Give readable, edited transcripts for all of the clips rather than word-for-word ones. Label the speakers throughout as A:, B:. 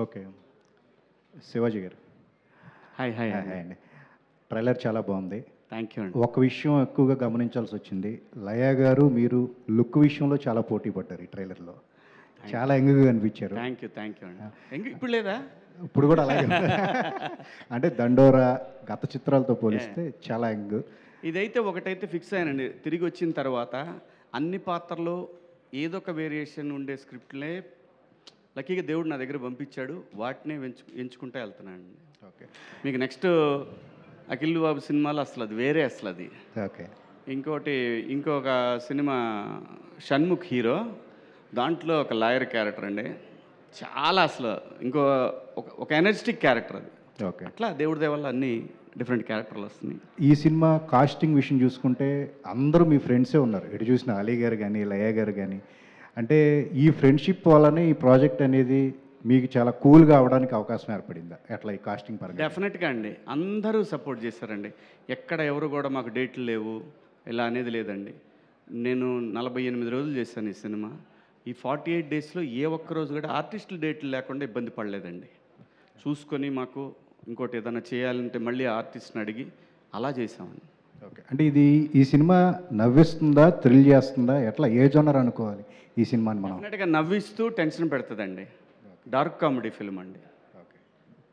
A: Okay. Shivaji గారు.
B: Hi hi
A: hi hi అండి. Trailer చాలా బాగుంది.
B: థ్యాంక్ యూ అండి.
A: ఒక విషయం ఎక్కువగా గమనించాల్సొచ్చింది. లయ గారు, మీరు లుక్ విషయంలో చాలా పోటీ పడ్డారు ఈ ట్రైలర్‌లో. చాలా యంగ్‌గా కనిపించారు.
B: థ్యాంక్ యూ అండి. ఇప్పుడు లేదా?
A: ఇప్పుడు కూడా అలాగే ఉంది. అంటే 'దండోరా' గత చిత్రాలతో పోలిస్తే చాలా యంగ్.
B: ఇదైతే ఒకటైతే ఫిక్స్ అయ్యానండి. తిరిగి వచ్చిన తర్వాత అన్ని పాత్రలు ఏదో ఒక వేరియేషన్ ఉండే స్క్రిప్ట్లే లక్కీగా దేవుడు నా దగ్గర పంపించాడు. వాటినే ఎంచుకుంటూ వెళ్తున్నానండి.
A: ఓకే.
B: మీకు నెక్స్ట్ అఖిల్ బాబు సినిమాలో అసలు అది వేరే అసలు అది.
A: ఓకే.
B: ఇంకొక సినిమా 'షణ్ముఖ్' హీరో, దాంట్లో ఒక లాయర్ క్యారెక్టర్ అండి. చాలా అసలు ఒక ఎనర్జెటిక్ క్యారెక్టర్ అది.
A: ఓకే.
B: అట్లా దేవుడి దయ వల్ల అన్ని డిఫరెంట్ క్యారెక్టర్లు వస్తున్నాయి.
A: ఈ సినిమా కాస్టింగ్ విషయం చూసుకుంటే అందరూ మీ ఫ్రెండ్సే ఉన్నారు. ఎటు చూసిన అలీ గారు కానీ, లయ గారు కానీ. అంటే ఈ ఫ్రెండ్షిప్ వల్లనే ఈ ప్రాజెక్ట్ అనేది మీకు చాలా కూల్గా అవడానికి అవకాశం ఏర్పడిందా ఎట్లా ఈ కాస్టింగ్ పరంగా?
B: డెఫినెట్గా అండి. అందరూ సపోర్ట్ చేశారండి. ఎక్కడ ఎవరు కూడా మాకు డేట్లు లేవు ఇలా అనేది లేదండి. నేను 48 రోజులు చేశాను ఈ సినిమా. ఈ 48 డేస్లో ఏ ఒక్క రోజు కూడా ఆర్టిస్టుల డేట్లు లేకుండా ఇబ్బంది పడలేదండి. చూసుకొని మాకు ఇంకోటి ఏదైనా చేయాలంటే మళ్ళీ ఆర్టిస్ట్ని అడిగి అలా చేసామండి.
A: ఓకే. అంటే ఈ సినిమా నవ్విస్తుందా, థ్రిల్ చేస్తుందా, ఎట్లా ఏ జోనర్ అనుకోవాలి ఈ సినిమాని మనం?
B: డెఫినెట్గా నవ్విస్తూ టెన్షన్ పెడుతుందండి. డార్క్ కామెడీ ఫిల్మ్ అండి.
A: ఓకే.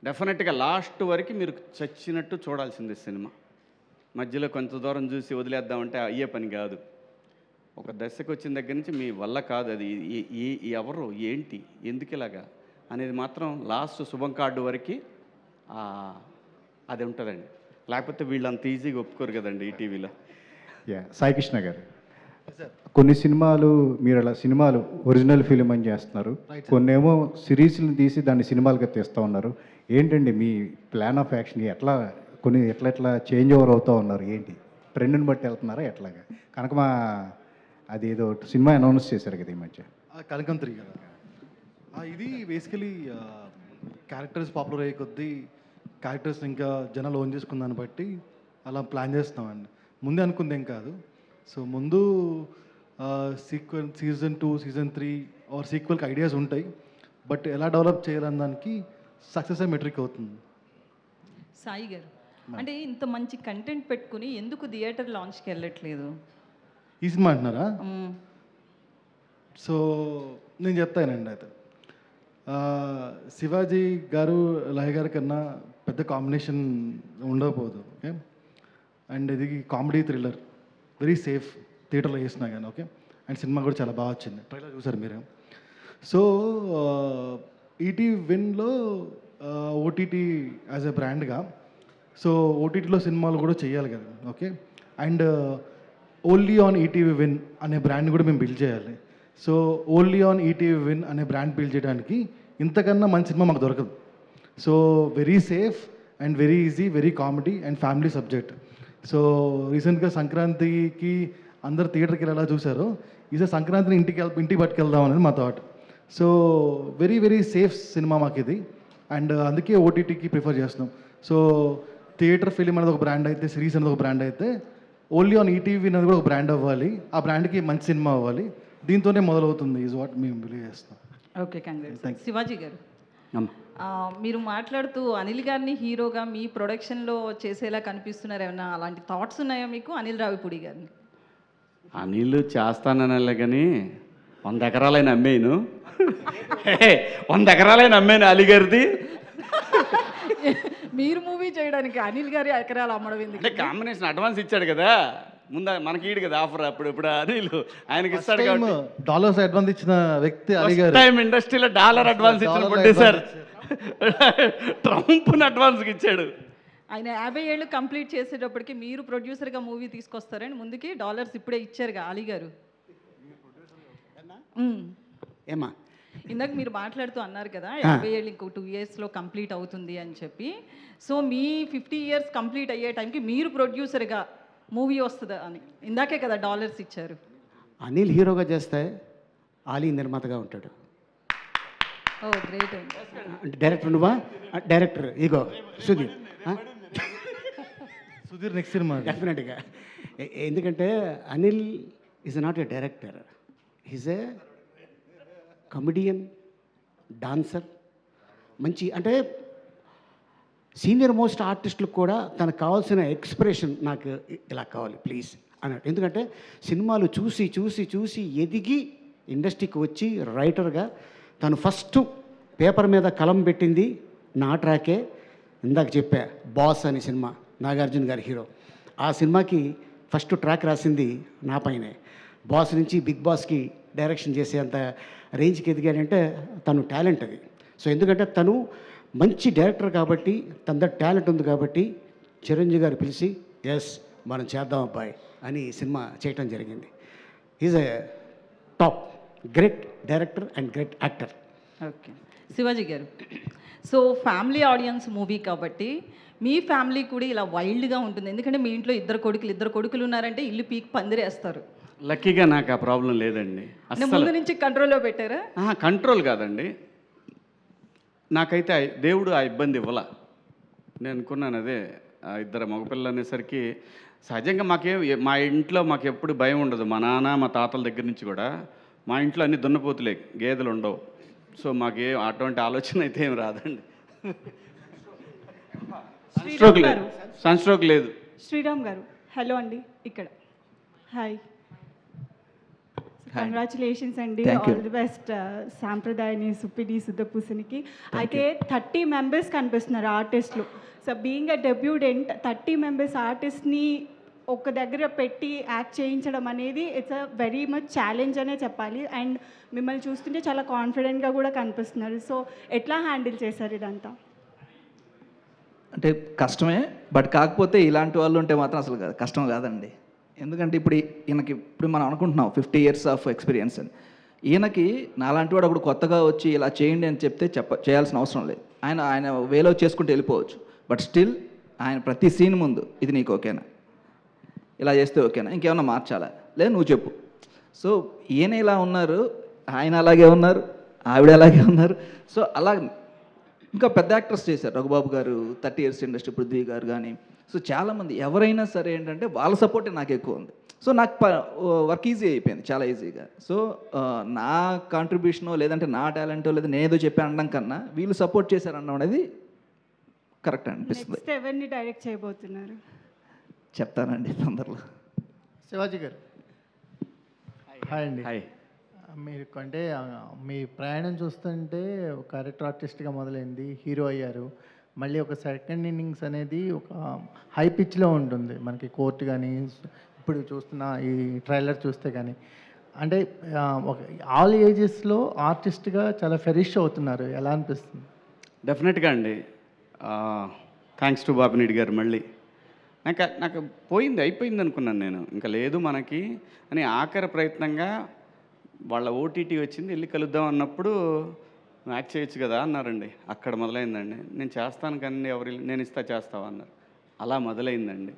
B: డెఫినెట్గా లాస్ట్ వరకు మీరు చచ్చినట్టు చూడాల్సిందే సినిమా. మధ్యలో కొంత దూరం చూసి వదిలేద్దామంటే అయ్యే పని కాదు. ఒక దశకు వచ్చిన దగ్గర నుంచి మీ వల్ల కాదు అది. ఎవరు ఏంటి ఎందుకు ఇలాగా అనేది మాత్రం లాస్ట్ శుభం కార్డు వరకు అది ఉంటుందండి. లేకపోతే వీళ్ళు అంత ఈజీగా ఒప్పుకోరు కదండి ఈ టీవీలో.
A: సాయి కృష్ణ గారు, కొన్ని సినిమాలు మీరు అలా సినిమాలు ఒరిజినల్ ఫిలిం అని చేస్తున్నారు, కొన్నేమో సిరీస్ని తీసి దాన్ని సినిమాలుగా తీస్తూ ఉన్నారు. ఏంటండి మీ ప్లాన్ ఆఫ్ యాక్షన్? కొన్ని ఎట్లా చేంజ్ ఓవర్ అవుతూ ఉన్నారు? ఏంటి ట్రెండ్ని బట్టి వెళ్తున్నారా ఎట్లాగా? కనుక అది ఏదో సినిమా అనౌన్స్ చేశారు కదా ఈ మధ్య,
C: కనకం 3 కదా. ఇది బేసికలీ క్యారెక్టర్స్ పాపులర్ అయ్యే కొద్దీ క్యారెక్టర్స్ ఇంకా జనాలు ఓన్ చేసుకున్న దాన్ని బట్టి అలా ప్లాన్ చేస్తామండి. ముందే అనుకుంది ఏం కాదు. సో ముందు సీజన్ 2, సీజన్ 3 ఆర్ సీక్వెల్కి ఐడియాస్ ఉంటాయి. బట్ ఎలా డెవలప్ చేయాలని దానికి సక్సెస్ మెట్రిక్ అవుతుంది.
D: సాయి గారు, అంటే ఇంత మంచి కంటెంట్ పెట్టుకుని ఎందుకు థియేటర్ లాంచ్కి వెళ్ళట్లేదు?
C: ఈ సినిమా అంటున్నారా? సో నేను చెప్తానండి. అయితే శివాజీ గారు లయ గారి కన్నా పెద్ద కాంబినేషన్ ఉండకపోదు. ఓకే. అండ్ ఇది కామెడీ థ్రిల్లర్, వెరీ సేఫ్ థియేటర్లో వేసినా కానీ. ఓకే. అండ్ సినిమా కూడా చాలా బాగా వచ్చింది. ట్రైలర్ చూసారు మీరు. సో ఈటీ విన్లో ఓటీటీ యాజ్ ఎ బ్రాండ్గా, సో ఓటీటీలో సినిమాలు కూడా చేయాలి కదా. Okay. And only on ETV Win అనే బ్రాండ్ కూడా మేము బిల్డ్ చేయాలి. So only on ETV Win అనే బ్రాండ్ బిల్డ్ చేయడానికి ఇంతకన్నా మంచి సినిమా మాకు దొరకదు. So very safe and very easy, very comedy and family subject. So రీసెంట్గా సంక్రాంతికి అందరు థియేటర్కి వెళ్ళేలా చూశారు. ఈసారి సంక్రాంతిని ఇంటికి పట్టుకెళ్దాం అనేది మా thought. So very very safe cinema మాకు ఇది. అండ్ అందుకే ఓటీటీకి ప్రిఫర్ చేస్తున్నాం. సో థియేటర్ ఫిలిం అనేది ఒక బ్రాండ్ అయితే, సిరీస్ అనేది ఒక బ్రాండ్ అయితే, ఓన్లీ ఆన్ ఈటీవీ అనేది కూడా ఒక బ్రాండ్ అవ్వాలి. ఆ బ్రాండ్కి మంచి సినిమా అవ్వాలి. దీంతోనే మొదలవుతుంది ఈజ్ వాట్ మేము బిలీవ్ చేస్తాం.
D: Okay, congrats. శివాజీ గారు,
B: అమ్మ,
D: మీరు మాట్లాడుతూ అనిల్ గారిని హీరోగా మీ ప్రొడక్షన్లో చేసేలా కనిపిస్తున్నారు. ఏమన్నా అలాంటి థాట్స్ ఉన్నాయా మీకు అనిల్ రావిపూడి గారిని?
B: అనిల్ చేస్తాననలే కానీ 100 ఎకరాలైన అమ్మేను. 100 ఎకరాలైన అమ్మేను అలీ గారిది.
D: మీరు మూవీ చేయడానికి అనిల్ గారి ఎకరాలు అమ్మడం ఎందుకు?
B: అంటే కాంబినేషన్ అడ్వాన్స్ ఇచ్చాడు కదా, ముందు మనకి ఈడు కదా ఆఫర్. ఇప్పుడు అనిల్ ఆయనకి ఇస్తాడు కాబట్టి
C: డాలర్స్ అడ్వాన్స్ ఇచ్చిన వ్యక్తి అలీ గారు.
B: టైం ఇండస్ట్రీలో డాలర్ అడ్వాన్స్ ఇచ్చిన ప్రొడ్యూసర్ ట్రంప్ని అడ్వాన్స్కి ఇచ్చాడు.
D: ఆయన 50 ఏళ్ళు కంప్లీట్ చేసేటప్పటికి మీరు ప్రొడ్యూసర్గా మూవీ తీసుకొస్తారని ముందుకి డాలర్స్ ఇప్పుడే ఇచ్చారుగా అలీ గారు.
B: ఏమా
D: ఇందాక మీరు మాట్లాడుతూ అన్నారు కదా 50 ఏళ్ళు ఇంకో 2 ఇయర్స్లో కంప్లీట్ అవుతుంది అని చెప్పి. సో మీ 50 ఇయర్స్ కంప్లీట్ అయ్యే టైంకి మీరు ప్రొడ్యూసర్గా మూవీ వస్తుందా అని ఇందాకే కదా డాలర్స్ ఇచ్చారు.
E: అనిల్ హీరోగా చేస్తే ఆలీ నిర్మాతగా ఉంటాడు.
D: ఓ గ్రేట్.
E: డైరెక్టర్ నువ్వా? డైరెక్టర్ ఇగో సుధీర్.
C: సుధీర్ నెక్స్ట్ సినిమా
E: డెఫినెట్గా. ఎందుకంటే Anil is not a director, is a comedian, dancer, మంచి అంటే సీనియర్ మోస్ట్ ఆర్టిస్టులకు కూడా తనకు కావాల్సిన ఎక్స్ప్రెషన్ నాకు ఇలా కావాలి ప్లీజ్ అన్నట్టు. ఎందుకంటే సినిమాలు చూసి చూసి చూసి ఎదిగి ఇండస్ట్రీకి వచ్చి రైటర్గా తను ఫస్ట్ పేపర్ మీద కలం పెట్టింది నా ట్రాకే. ఇందాక చెప్పా బాస్ అనే సినిమా, నాగార్జున గారి హీరో. ఆ సినిమాకి ఫస్ట్ ట్రాక్ రాసింది నా పైనే. బాస్ నుంచి బిగ్ బాస్కి డైరెక్షన్ చేసేంత రేంజ్కి ఎదిగాడంటే తను టాలెంట్ అది. సో ఎందుకంటే తను మంచి డైరెక్టర్ కాబట్టి, తన టాలెంట్ ఉంది కాబట్టి చిరంజీవి గారు పిలిచి ఎస్ మనం చేద్దాం అబ్బాయి అని సినిమా చేయటం జరిగింది. Is a top great director and great actor.
D: Okay Shivaji గారు, సో ఫ్యామిలీ ఆడియన్స్ మూవీ కాబట్టి మీ ఫ్యామిలీ కూడా ఇలా వైల్డ్గా ఉంటుంది. ఎందుకంటే మీ ఇంట్లో ఇద్దరు కొడుకులు ఉన్నారంటే ఇల్లు పీక్ పందిరేస్తారు.
B: లక్కీగా నాకు ఆ ప్రాబ్లం లేదండి.
D: అంటే ముందు నుంచి కంట్రోల్లో పెట్టారా?
B: కంట్రోల్ కాదండి, నాకైతే దేవుడు ఆ ఇబ్బంది ఇవ్వాల. నేను అనుకున్నాను అదే, ఇద్దరు మగపిల్లలు అనేసరికి సహజంగా మా ఇంట్లో మాకు ఎప్పుడు భయం ఉండదు. మా నాన్న మా తాతల దగ్గర నుంచి కూడా మా ఇంట్లో అన్ని దున్నపోతులే, గేదెలు ఉండవు. సో మాకే అటువంటి ఆలోచన అయితే ఏం రాదండి. సన్స్ట్రోక్ లేదు.
F: శ్రీరామ్ గారు హలో అండి, ఇక్కడ హాయ్, కంగ్రాచులేషన్స్ అండి, ఆల్ ది బెస్ట్ సాంప్రదాయని సుప్పిడి సుద్దపూసనికి. అయితే 30 మెంబర్స్ కనిపిస్తున్నారు ఆర్టిస్టులు. So being a debutant 30 members ఆర్టిస్ట్ని ఒక దగ్గర పెట్టి యాక్ట్ చేయించడం అనేది it's a very much challenge అనే చెప్పాలి. అండ్ మిమ్మల్ని చూస్తుంటే చాలా కాన్ఫిడెంట్గా కూడా కనిపిస్తున్నారు. సో ఎట్లా హ్యాండిల్ చేశారు ఇదంతా?
G: అంటే కష్టమే, బట్ కాకపోతే ఇలాంటి వాళ్ళు ఉంటే మాత్రం అసలు కష్టం కాదండి. ఎందుకంటే ఇప్పుడు మనం అనుకుంటున్నాం 50 years ఆఫ్ ఎక్స్పీరియన్స్ అని. ఈయనకి నాలాంటి వాడు ఒకడు కొత్తగా వచ్చి ఇలా చేయండి అని చెప్తే చేయాల్సిన అవసరం లేదు. ఆయన వేలో చేసుకుంటూ వెళ్ళిపోవచ్చు. బట్ స్టిల్ ఆయన ప్రతి సీన్ ముందు ఇది నీకు ఓకేనా, ఇలా చేస్తే ఓకేనా, ఇంకేమన్నా మార్చాలా, లేదు నువ్వు చెప్పు. సో ఈయన ఇలా ఉన్నారు, ఆయన అలాగే ఉన్నారు, ఆవిడ అలాగే ఉన్నారు. సో అలా ఇంకా పెద్ద యాక్టర్స్ చేశారు. రఘుబాబు గారు 30 years ఇండస్ట్రీ, పృథ్వీ గారు కానీ. సో చాలామంది ఎవరైనా సరే ఏంటంటే వాళ్ళ సపోర్టే నాకు ఎక్కువ ఉంది. సో నాకు వర్క్ ఈజీ అయిపోయింది, చాలా ఈజీగా. సో నా కాంట్రిబ్యూషనో లేదంటే నా టాలెంటో లేదా నేనేదో చెప్పి అనడం కన్నా వీళ్ళు సపోర్ట్ చేశారనడం అనేది కరెక్ట్ అనిపిస్తుంది.
F: నెక్స్ట్ ఎవరిని డైరెక్ట్ చేయబోతున్నారు?
G: చెప్తానండి తొందరలో.
H: శివాజీ గారు హాయ్ అండి.
B: హాయ్.
H: మీరు అంటే మీ ప్రయాణం చూస్తుంటే ఒక క్యారెక్టర్ ఆర్టిస్ట్గా మొదలైంది, హీరో అయ్యారు, మళ్ళీ ఒక సెకండ్ ఇన్నింగ్స్ అనేది ఒక హై పిచ్లో ఉంటుంది మనకి. కోర్టు కానీ ఇప్పుడు చూస్తున్న ఈ ట్రైలర్ చూస్తే కానీ అంటే ఒక ఆల్ ఏజెస్లో ఆర్టిస్ట్గా చాలా ఫెరిష్ అవుతున్నారు. ఎలా అనిపిస్తుంది?
B: డెఫినెట్గా అండి, థ్యాంక్స్ టు బాపినీడి గారు. మళ్ళీ నాకు అయిపోయింది అనుకున్నాను నేను, ఇంకా లేదు మనకి అని. ఆఖరి ప్రయత్నంగా వాళ్ళ ఓటీటీ వచ్చింది, వెళ్ళి కలుద్దాం అన్నప్పుడు యాక్ట్ చేయొచ్చు కదా అన్నారండి. అక్కడ మొదలైందండి. నేను చేస్తాను కానీ నేను చేస్తావా అన్నారు. అలా మొదలైందండి.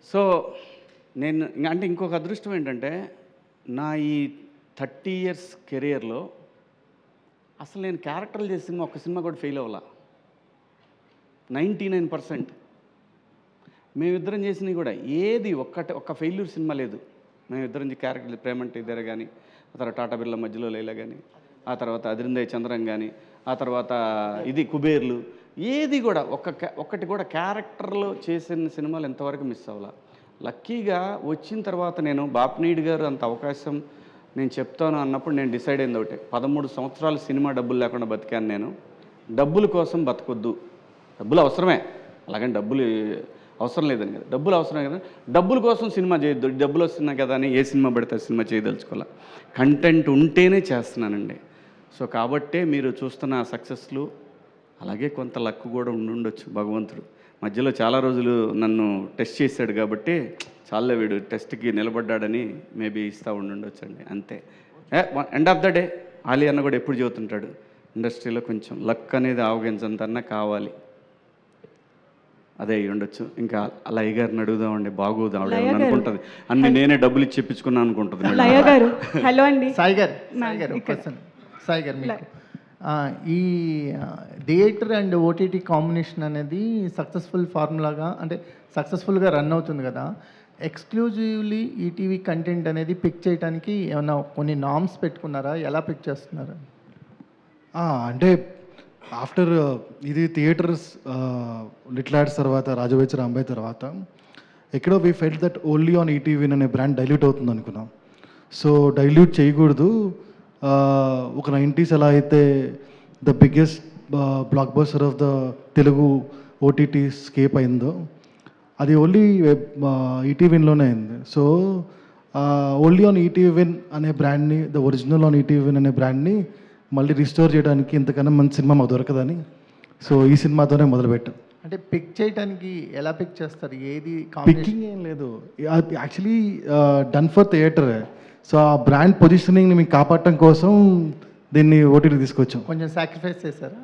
B: సో నేను అంటే ఇంకొక అదృష్టం ఏంటంటే నా ఈ 30 years కెరియర్లో అసలు నేను క్యారెక్టర్లు చేసిన ఒక్క సినిమా కూడా ఫెయిల్ అవ్వాల. 99% మేమిద్దరం చేసినవి కూడా ఏది ఒక్క ఫెయిల్యూర్ సినిమా లేదు. మేమిద్దరం క్యారెక్టర్ ప్రేమంటే ఇద్దరు కానీ, ఆ తర్వాత టాటా బిర్లా మధ్యలో లైలా కానీ, ఆ తర్వాత అదిరిందయ్య చంద్రం కానీ, ఆ తర్వాత ఇది కుబేర్లు, ఏది కూడా ఒక్కటి కూడా క్యారెక్టర్లో చేసిన సినిమాలు ఎంతవరకు మిస్ అవ్వాల. లక్కీగా వచ్చిన తర్వాత నేను బాపినీడి గారు అంత అవకాశం నేను చెప్తాను అన్నప్పుడు నేను డిసైడ్ అయింది ఒకటే, 13 సంవత్సరాలు సినిమా డబ్బులు లేకుండా బతికాను నేను. డబ్బుల కోసం బతకొద్దు. డబ్బులు అవసరమే, అలాగని డబ్బులు అవసరం లేదని కదా, డబ్బులు అవసరమే కదా, డబ్బుల కోసం సినిమా చేయొద్దు. డబ్బులు వస్తున్నాయి కదా అని ఏ సినిమా పడితే సినిమా చేయదలుచుకోవాలి. కంటెంట్ ఉంటేనే చేస్తున్నానండి. సో కాబట్టే మీరు చూస్తున్న సక్సెస్లు, అలాగే కొంత లక్ కూడా ఉండొచ్చు. భగవంతుడు మధ్యలో చాలా రోజులు నన్ను టెస్ట్ చేశాడు కాబట్టి చాలా వీడు టెస్ట్కి నిలబడ్డాడని మేబీ ఇస్తూ ఉండొచ్చు అండి. అంతే. End of the day Ali అన్న కూడా ఎప్పుడు చెబుతుంటాడు, ఇండస్ట్రీలో కొంచెం లక్ అనేది ఆవగించంతన్నా కావాలి. అదే ఉండొచ్చు. ఇంకా లయ గారిని అడుగుదామండి, బాగోదు ఆవిడ అనుకుంటుంది అన్ని నేనే డబ్బులు ఇచ్చి చెప్పించుకున్నాను అనుకుంటుంది.
F: లయ గారు హలో అండి.
H: సాయి గారు సాయి గారు మీకు ఈ థియేటర్ అండ్ ఓటీటీ కాంబినేషన్ అనేది సక్సెస్ఫుల్ ఫార్ములాగా అంటే సక్సెస్ఫుల్గా రన్ అవుతుంది కదా. ఎక్స్క్లూజివ్లీ ఈటీవీ కంటెంట్ అనేది పిక్ చేయడానికి ఏమైనా కొన్ని నామ్స్ పెట్టుకున్నారా? ఎలా పిక్ చేస్తున్నారు?
C: అంటే ఆఫ్టర్ ఇది థియేటర్స్ లిటిల్ ఆర్ట్స్ తర్వాత రాజవేచ రాంబాయ్ తర్వాత ఎక్కడో we felt that only on ETV అనే బ్రాండ్ డైల్యూట్ అవుతుంది అనుకున్నాం. సో డైల్యూట్ చేయకూడదు. ఒక 90s ఎలా అయితే the biggest block buster of the Telugu OTT scape అయిందో అది ఓన్లీ ఈటీవీలోనే అయింది. సో ఓన్లీ ఆన్ ఈటీవీన్ అనే బ్రాండ్ని, ద ఒరిజినల్ ఆన్ ఈటీవీన్ అనే బ్రాండ్ని మళ్ళీ రిస్టోర్ చేయడానికి ఇంతకన్నా మంచి సినిమా మాకు దొరకదని సో ఈ సినిమాతోనే మొదలుపెట్టాం.
H: అంటే పిక్ చేయడానికి ఎలా పిక్ చేస్తారు? ఏది
C: పిక్కింగ్ ఏం లేదు, actually done for theatre. So ఆ బ్రాండ్ పొజిషనింగ్ని మీకు కాపాడటం కోసం దీన్ని ఓటీటీ తీసుకొచ్చాం.
H: కొంచెం సాక్రిఫైస్ చేశారా?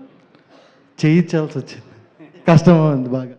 C: చేయించాల్సి వచ్చింది, కష్టం ఉంది బాగా.